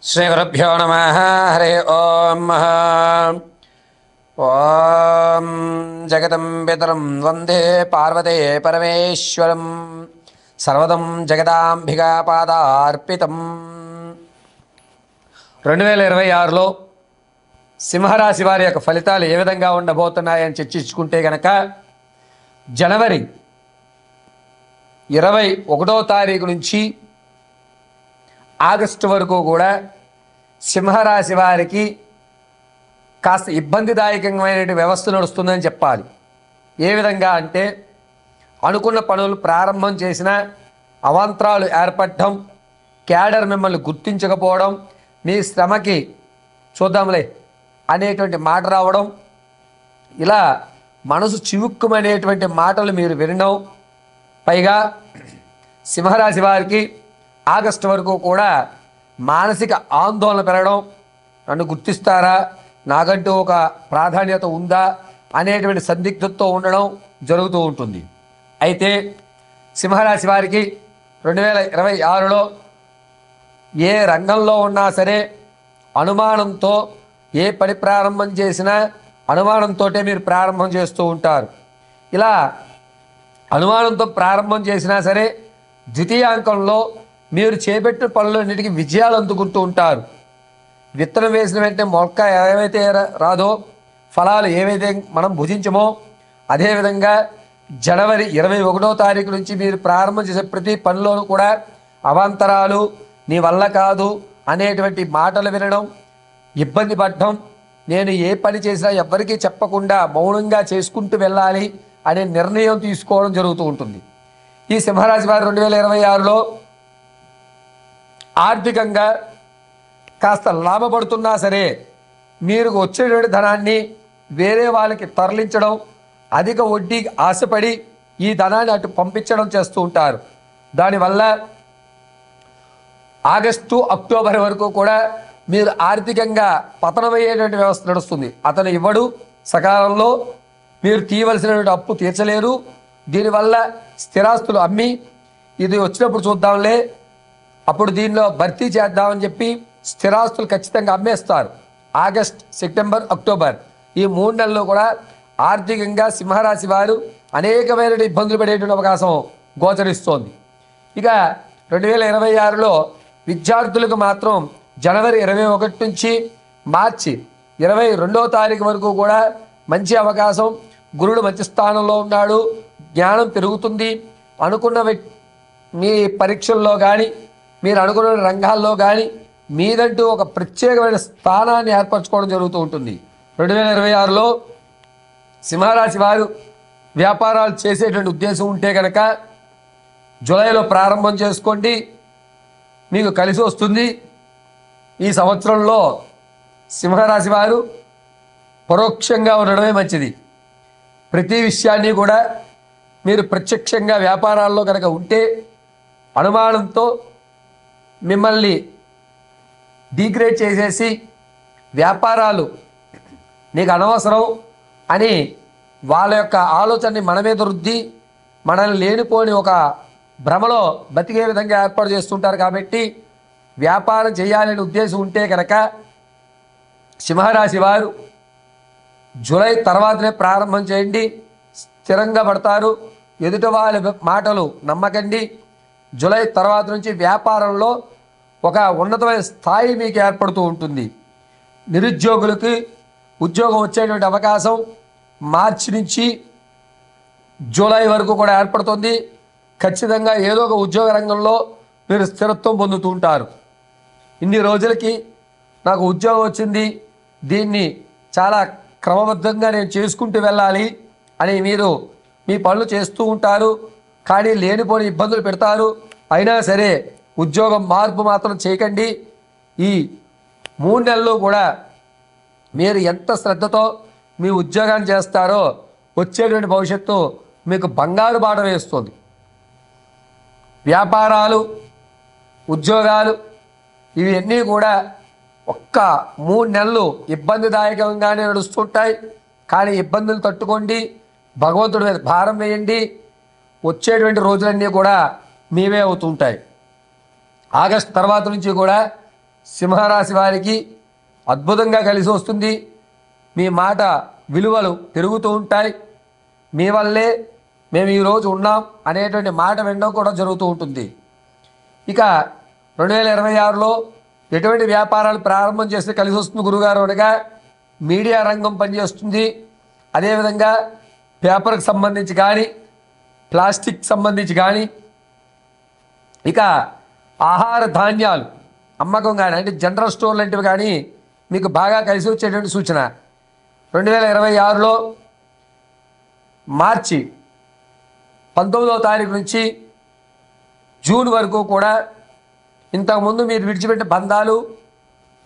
श्रीगुरुभ्यो नमः। हरे ओम। ओम जगतं पितरं वंदे पार्वते परमेश्वरं सर्वदं जगदांबिका पादार्पितं। 2026లో సింహరాశి వారి యొక్క ఫలితాలు ఏ విధంగా ఉండబోతున్నాయని చర్చించుకుంటే గనక జనవరి 21వ తారీఖు నుంచి ఆగస్టు వరకు కూడా సింహరాశి వారికి కాస్త ఇబ్బందిదాయకమైన వ్యవస్థ నడుస్తుందని చెప్పాలి. ఏ విధంగా అంటే అనుకున్న పనులు ప్రారంభం చేసిన అవాంతరాలు ఏర్పడటం, క్యాడర్ మిమ్మల్ని గుర్తించకపోవడం, మీ శ్రమకి చూద్దాంలే అనేటువంటి మాట రావడం, ఇలా మనసు చివుక్కుమనేటువంటి మాటలు మీరు వినడం, పైగా సింహరాశి వారికి ఆగస్టు వరకు కూడా మానసిక ఆందోళన పెరగడం, నన్ను గుర్తిస్తారా, నాకంటూ ఒక ప్రాధాన్యత ఉందా అనేటువంటి సందిగ్ధతతో ఉండడం జరుగుతూ ఉంటుంది. అయితే సింహరాశి వారికి 2026లో ఏ రంగంలో ఉన్నా సరే అనుమానంతో ఏ పని ప్రారంభం చేసినా అనుమానంతో మీరు ప్రారంభం చేస్తూ ఉంటారు. ఇలా అనుమానంతో ప్రారంభం చేసినా సరే ద్వితీయాంకంలో మీరు చేపట్టిన పనులన్నిటికీ విజయాలు అందుకుంటూ ఉంటారు. విత్తనం వేసిన వెంటనే మొక్క ఏవైతే రాదో, ఫలాలు ఏవైతే మనం భుజించమో, అదేవిధంగా జనవరి 21వ తారీఖు నుంచి మీరు ప్రారంభం చేసే ప్రతి పనిలోనూ కూడా అవాంతరాలు, నీ వల్ల కాదు అనేటువంటి మాటలు వినడం, ఇబ్బంది పడడం, నేను ఏ పని చేసినా ఎవ్వరికీ చెప్పకుండా మౌనంగా చేసుకుంటూ వెళ్ళాలి అనే నిర్ణయం తీసుకోవడం జరుగుతూ ఉంటుంది. ఈ సింహరాశి వారు 2026లో ఆర్థికంగా కాస్త లాభపడుతున్నా సరే మీరు వచ్చేటువంటి ధనాన్ని వేరే వాళ్ళకి తరలించడం, అధిక వడ్డీకి ఆశపడి ఈ ధనాన్ని అటు పంపించడం చేస్తూ ఉంటారు. దానివల్ల ఆగస్టు అక్టోబర్ వరకు కూడా మీరు ఆర్థికంగా పతనమయ్యేటువంటి వ్యవస్థ నడుస్తుంది. అతను ఇవ్వడు సకాలంలో, మీరు తీయవలసినటువంటి అప్పు తీర్చలేరు. దీనివల్ల స్థిరాస్తులు అమ్మి ఇది వచ్చినప్పుడు చూద్దాంలే, అప్పుడు దీనిలో భర్తీ చేద్దామని చెప్పి స్థిరాస్తులు ఖచ్చితంగా అమ్మేస్తారు. ఆగస్ట్, సెప్టెంబర్, అక్టోబర్ ఈ 3 నెలల్లో కూడా ఆర్థికంగా సింహరాశి వారు అనేకమైన ఇబ్బందులు పడేటువంటి అవకాశం గోచరిస్తోంది. ఇక 2026లో విద్యార్థులకు మాత్రం జనవరి 21 నుంచి మార్చి 22వ తారీఖు వరకు కూడా మంచి అవకాశం. గురుడు మంచి స్థానంలో ఉన్నాడు, జ్ఞానం పెరుగుతుంది. అనుకున్న మీ పరీక్షల్లో కానీ మీరు అనుకున్న రంగాల్లో కానీ మీదంటూ ఒక ప్రత్యేకమైన స్థానాన్ని ఏర్పరచుకోవడం జరుగుతూ ఉంటుంది. 2026లో సింహరాశి వారు వ్యాపారాలు చేసేటువంటి ఉద్దేశం ఉంటే కనుక జూలైలో ప్రారంభం చేసుకోండి, మీకు కలిసి వస్తుంది. ఈ సంవత్సరంలో సింహరాశి వారు పరోక్షంగా ఉండడమే మంచిది. ప్రతి విషయాన్ని కూడా మీరు ప్రత్యక్షంగా వ్యాపారాల్లో కనుక ఉంటే అనుమానంతో మిమ్మల్ని డిగ్రేడ్ చేసేసి వ్యాపారాలు నీకు అనవసరం అని వాళ్ళ యొక్క ఆలోచనని మన మీద రుద్ది మనల్ని లేనిపోని ఒక భ్రమలో బతికే విధంగా ఏర్పాటు చేస్తుంటారు. కాబట్టి వ్యాపారం చేయాలనే ఉద్దేశం ఉంటే కనుక సింహరాశి వారు జూలై తర్వాతనే ప్రారంభం చేయండి, స్థిరంగా పడతారు. ఎదుటి వాళ్ళ మాటలు నమ్మకండి. జూలై తర్వాత నుంచి వ్యాపారంలో ఒక ఉన్నతమైన స్థాయి మీకు ఏర్పడుతూ ఉంటుంది. నిరుద్యోగులకి ఉద్యోగం వచ్చేటువంటి అవకాశం మార్చి నుంచి జూలై వరకు కూడా ఏర్పడుతుంది. ఖచ్చితంగా ఏదో ఒక ఉద్యోగ రంగంలో మీరు స్థిరత్వం పొందుతూ ఉంటారు. ఇన్ని రోజులకి నాకు ఉద్యోగం వచ్చింది, దీన్ని చాలా క్రమబద్ధంగా నేను చేసుకుంటూ వెళ్ళాలి అని మీరు మీ పనులు చేస్తూ ఉంటారు. కానీ లేనిపోని ఇబ్బందులు పెడతారు. అయినా సరే ఉద్యోగం మార్పు మాత్రం చేయకండి. ఈ 3 నెలలు కూడా మీరు ఎంత శ్రద్ధతో మీ ఉద్యోగాన్ని చేస్తారో వచ్చేటువంటి భవిష్యత్తు మీకు బంగారు బాట వేస్తుంది. వ్యాపారాలు, ఉద్యోగాలు ఇవన్నీ కూడా ఒక్క 3 నెలలు ఇబ్బందిదాయకంగానే నడుస్తుంటాయి. కానీ ఇబ్బందులు తట్టుకోండి, భగవంతుడి మీద భారం వేయండి. వచ్చేటువంటి రోజులన్నీ కూడా మీవే అవుతుంటాయి. ఆగస్ట్ తర్వాత నుంచి కూడా సింహరాశి వారికి అద్భుతంగా కలిసి వస్తుంది. మీ మాట విలువలు పెరుగుతూ ఉంటాయి. మీ వల్లే మేము ఈరోజు ఉన్నాం అనేటువంటి మాట వినడం కూడా జరుగుతూ ఉంటుంది. ఇక 2026లో ఎటువంటి వ్యాపారాలు ప్రారంభం చేస్తే కలిసి వస్తుంది గురుగారు అనగా మీడియా రంగం పనిచేస్తుంది. అదేవిధంగా పేపర్కి సంబంధించి కానీ, ప్లాస్టిక్ సంబంధించి కానీ, ఇక ఆహార ధాన్యాలు అమ్మకం కానీ, అంటే జనరల్ స్టోర్ లాంటివి కానీ మీకు బాగా కలిసి వచ్చేటువంటి సూచన. 2026లో మార్చి 19వ తారీఖు నుంచి జూన్ వరకు కూడా ఇంతకుముందు మీరు విడిచిపెట్టిన బంధాలు,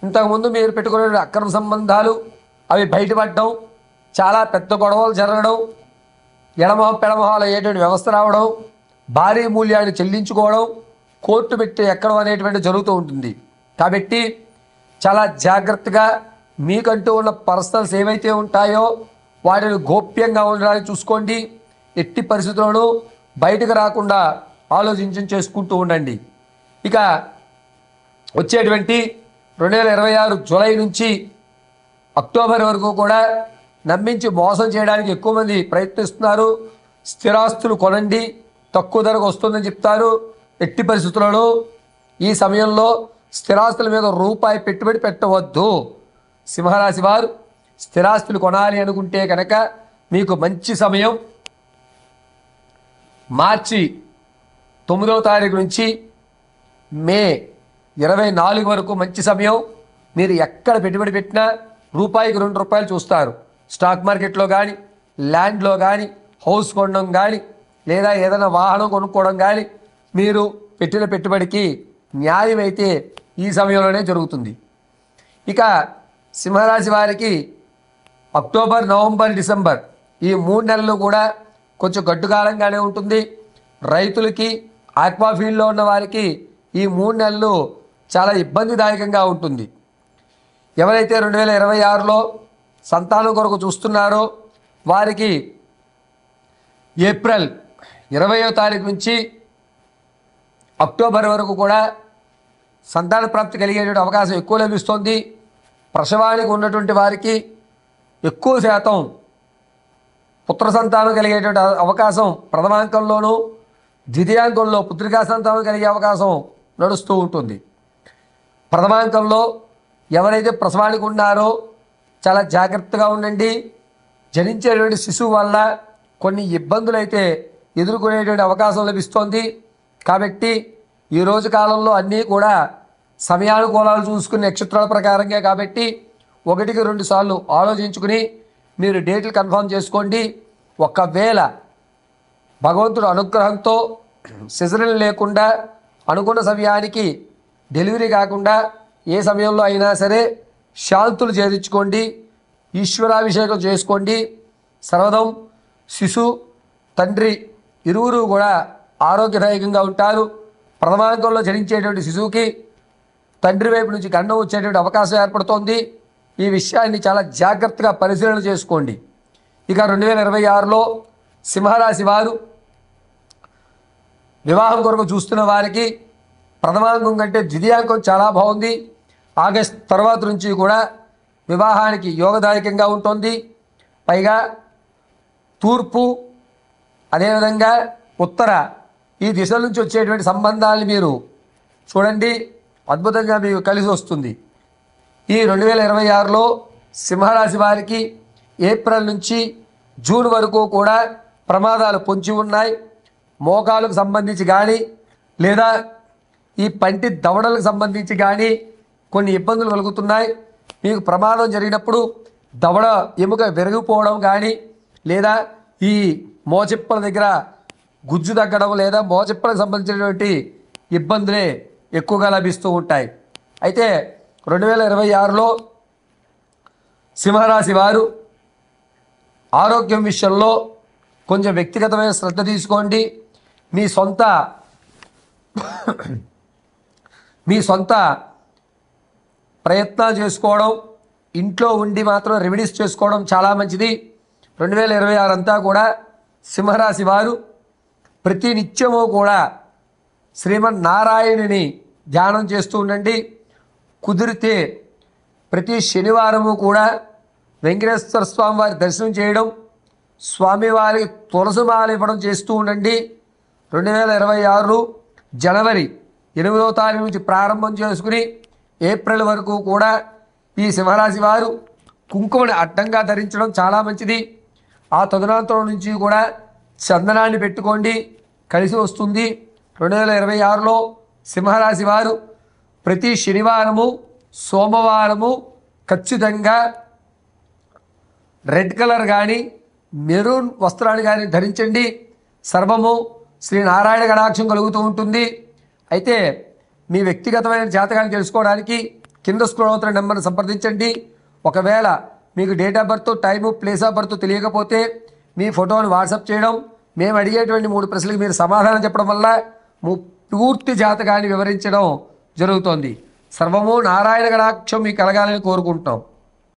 ఇంతకుముందు మీరు పెట్టుకునే అక్రమ సంబంధాలు అవి బయటపడడం, చాలా పెద్ద గొడవలు జరగడం, ఎడమొహం పెడమొహాలు అయ్యేటువంటి వ్యవస్థ రావడం, భారీ మూల్యాన్ని చెల్లించుకోవడం, కోర్టు పెట్టి ఎక్కడం అనేటువంటి జరుగుతూ ఉంటుంది. కాబట్టి చాలా జాగ్రత్తగా మీకంటూ ఉన్న పర్సనల్స్ ఏవైతే ఉంటాయో వాటిని గోప్యంగా ఉండడానికి చూసుకోండి. ఎట్టి పరిస్థితుల్లోనూ బయటకు రాకుండా ఆలోచించి చేసుకుంటూ ఉండండి. ఇక వచ్చేటువంటి 2026 జూలై నుంచి అక్టోబర్ వరకు కూడా నమ్మించి మోసం చేయడానికి ఎక్కువ మంది ప్రయత్నిస్తున్నారు. స్థిరాస్తులు కొనండి, తక్కువ ధరకు వస్తుందని చెప్తారు. ఎట్టి పరిస్థితులలో ఈ సమయంలో స్థిరాస్తుల మీద రూపాయి పెట్టుబడి పెట్టవద్దు. సింహరాశి వారు స్థిరాస్తులు కొనాలి అనుకుంటే కనుక మీకు మంచి సమయం మార్చి 9వ తారీఖు నుంచి మే 24 వరకు మంచి సమయం. మీరు ఎక్కడ పెట్టుబడి పెట్టినా రూపాయికి 2 రూపాయలు చూస్తారు. స్టాక్ మార్కెట్లో కానీ, ల్యాండ్లో కానీ, హౌస్ కొనడం కానీ, లేదా ఏదైనా వాహనం కొనుక్కోవడం కానీ మీరు పెట్టిన పెట్టుబడికి న్యాయం అయితే ఈ సమయంలోనే జరుగుతుంది. ఇక సింహరాశి వారికి అక్టోబర్, నవంబర్, డిసెంబర్ ఈ 3 నెలలు కూడా కొంచెం గడ్డుకాలంగానే ఉంటుంది. రైతులకి, ఆక్వా ఫీల్డ్లో ఉన్న వారికి ఈ 3 నెలలు చాలా ఇబ్బందిదాయకంగా ఉంటుంది. ఎవరైతే 2026లో సంతానం కొరకు చూస్తున్నారో వారికి ఏప్రిల్ 20వ తారీఖు నుంచి అక్టోబర్ వరకు కూడా సంతాన ప్రాప్తి కలిగేటువంటి అవకాశం ఎక్కువ లభిస్తుంది. ప్రసవానికి ఉన్నటువంటి వారికి ఎక్కువ శాతం పుత్ర సంతానం కలిగేటువంటి అవకాశం ప్రథమాంకంలోనూ, ద్వితీయాంకంలో పుత్రికా సంతానం కలిగే అవకాశం నడుస్తూ ఉంటుంది. ప్రథమాంకంలో ఎవరైతే ప్రసవానికి ఉన్నారో చాలా జాగ్రత్తగా ఉండండి. జనించేటువంటి శిశువు వల్ల కొన్ని ఇబ్బందులు అయితే ఎదుర్కొనేటువంటి అవకాశం లభిస్తోంది. కాబట్టి ఈరోజు కాలంలో అన్నీ కూడా సమయానుకూలాలు చూసుకునే నక్షత్రాల ప్రకారంగా, కాబట్టి 1కి 2 సార్లు ఆలోచించుకుని మీరు డేట్లు కన్ఫర్మ్ చేసుకోండి. ఒకవేళ భగవంతుడు అనుగ్రహంతో సిజరన్ లేకుండా అనుకున్న సమయానికి డెలివరీ కాకుండా ఏ సమయంలో అయినా సరే శాంతులు చేయించుకోండి, ఈశ్వరాభిషేకం చేసుకోండి. సర్వదం శిశు తండ్రి ఇరువురు కూడా ఆరోగ్యదాయకంగా ఉంటారు. ప్రథమాంకంలో జనించేటువంటి శిశువుకి తండ్రి వైపు నుంచి గండం వచ్చేటువంటి అవకాశం ఏర్పడుతోంది. ఈ విషయాన్ని చాలా జాగ్రత్తగా పరిశీలన చేసుకోండి. ఇక 2026లో సింహరాశి వారు వివాహం కొరకు చూస్తున్న వారికి ప్రథమాంకం కంటే ద్వితీయాంకం చాలా బాగుంది. ఆగస్ట్ తర్వాత నుంచి కూడా వివాహానికి యోగదాయకంగా ఉంటుంది. పైగా తూర్పు, అదేవిధంగా ఉత్తర ఈ దిశల నుంచి వచ్చేటువంటి సంబంధాలను మీరు చూడండి, అద్భుతంగా మీకు కలిసి వస్తుంది. ఈ 2026లో సింహరాశి వారికి ఏప్రిల్ నుంచి జూన్ వరకు కూడా ప్రమాదాలు పొంచి ఉన్నాయి. మోకాలకు సంబంధించి కానీ, లేదా ఈ పంటి దవడలకు సంబంధించి కానీ కొన్ని ఇబ్బందులు కలుగుతున్నాయి. మీకు ప్రమాదం జరిగినప్పుడు దవడ ఎముక విరిగిపోవడం కానీ, లేదా ఈ మోచిప్పల దగ్గర గుజ్జు తగ్గడం, లేదా మోచిప్పలకు సంబంధించినటువంటి ఇబ్బందులే ఎక్కువగా లభిస్తూ ఉంటాయి. అయితే 2026లో సింహరాశి వారు ఆరోగ్యం విషయంలో కొంచెం వ్యక్తిగతమైన శ్రద్ధ తీసుకోండి. మీ సొంత ప్రయత్నాలు చేసుకోవడం, ఇంట్లో ఉండి మాత్రం రెమెడీస్ చేసుకోవడం చాలా మంచిది. 2026 అంతా కూడా సింహరాశి వారు ప్రతి నిత్యము కూడా శ్రీమన్నారాయణుని ధ్యానం చేస్తూ ఉండండి. కుదిరితే ప్రతి శనివారము కూడా వెంకటేశ్వర స్వామి వారి దర్శనం చేయడం, స్వామివారికి తులసిమాల ఇవ్వడం చేస్తూ ఉండండి. 2026 జనవరి 8వ తారీఖు నుంచి ప్రారంభం చేసుకుని ఏప్రిల్ వరకు కూడా ఈ సింహరాశి వారు కుంకుమని అడ్డంగా ధరించడం చాలా మంచిది. ఆ తదనంతరం నుంచి కూడా చందనాన్ని పెట్టుకోండి, కలిసి వస్తుంది. 2026లో సింహరాశి వారు ప్రతి శనివారము సోమవారము ఖచ్చితంగా రెడ్ కలర్ కానీ మెరూన్ వస్త్రాలు కానీ ధరించండి. సర్వము శ్రీ నారాయణ కటాక్షం కలుగుతూ ఉంటుంది. అయితే మీ వ్యక్తిగతమైన జాతకాన్ని తెలుసుకోవడానికి కింద స్క్రోల్ అవుతున్న నెంబర్ని సంప్రదించండి. ఒకవేళ మీకు date of birth, time, place of birth తెలియకపోతే మీ ఫోటోని వాట్సాప్ చేయడం, మేము అడిగేటువంటి 3 ప్రశ్నలకు మీరు సమాధానం చెప్పడం వల్ల పూర్తి జాతకాన్ని వివరించడం జరుగుతోంది. సర్వము నారాయణ కటాక్షం మీకు కలగాలని కోరుకుంటున్నాం.